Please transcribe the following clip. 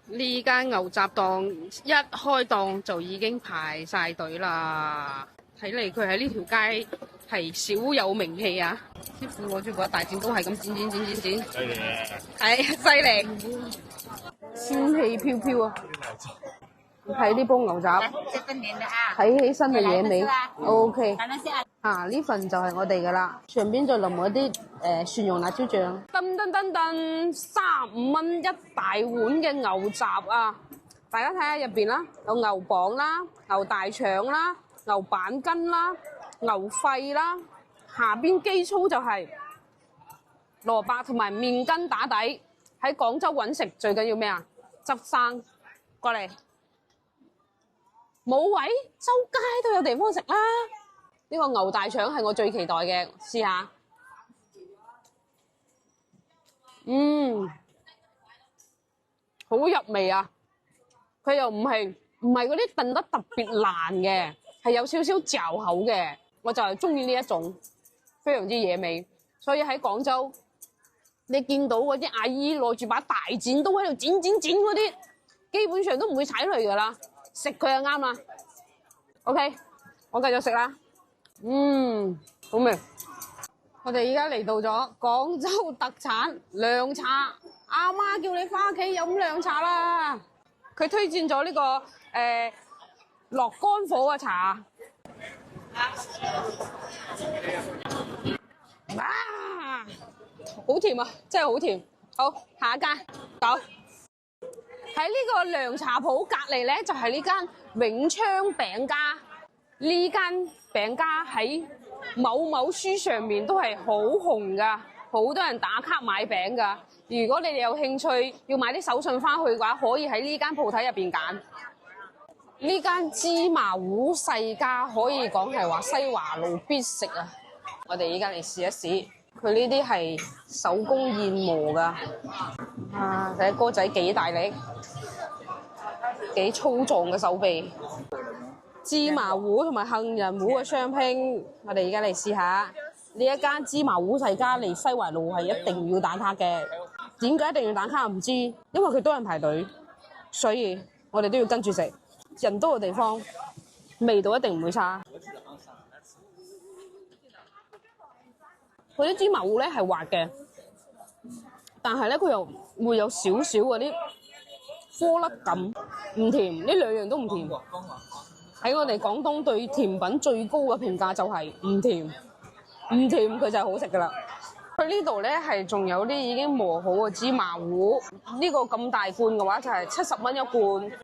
呢間牛雜檔一開檔就已經排晒隊啦，睇嚟佢喺呢條街係小有名氣啊！師傅攞住個大剪刀係咁剪，犀利啊！係犀利，仙氣飄飄啊！睇呢煲牛雜，睇起身嘅野味 ，OK。呢份就係我哋噶啦，上邊再淋一啲蒜蓉辣椒醬。35蚊一大碗嘅牛雜啊！大家睇下入邊啦，有牛膀啦、牛大腸啦、牛板筋啦、牛肺啦，下邊基粗就係蘿蔔同埋麵筋打底。喺廣州揾食最緊要咩啊？執生過嚟。冇位，周街都有地方食啦。呢個牛大腸係我最期待嘅，試下。好入味啊！佢又唔係嗰啲燉得特別爛嘅，係有少少嚼口嘅。我就係中意呢一種，非常之野味。所以喺廣州，你見到嗰啲阿姨攞住把大剪刀喺度剪嗰啲，基本上都唔會踩雷噶啦。食佢就啱啦。OK， 我繼續食啦。好味。我哋而家嚟到咗廣州特產涼茶，阿媽叫你翻屋企飲涼茶啦。佢推薦咗呢個落肝火嘅茶。好甜啊，真係好甜。好，下一間走。喺呢個涼茶鋪隔離咧，就係呢間永昌餅家。呢間餅家喺某書上面都係好紅噶，好多人打卡買餅噶。如果你哋有興趣要買啲手信翻去嘅話，可以喺呢間鋪頭入邊揀。呢間芝麻糊世家可以講係話西華路必食啊！我哋依家嚟試一試，佢呢啲係手工現磨噶。睇下哥仔幾大力，幾粗壯嘅手臂。芝麻糊同埋杏仁糊嘅雙拼，我哋而家嚟試下。呢一間芝麻糊世家嚟西華路係一定要打卡嘅。點解一定要打卡唔知，因為佢多人排隊，所以我哋都要跟住食。人多嘅地方，味道一定唔會差。佢啲芝麻糊咧係滑嘅，但係咧佢又會有少少嗰啲顆粒感，唔甜。呢兩樣都唔甜。喺我哋廣東對甜品最高嘅評價就係唔甜，唔甜佢就係好食噶啦。佢呢度咧係仲有啲已經磨好嘅芝麻糊，呢個咁大罐嘅話就係70蚊一罐。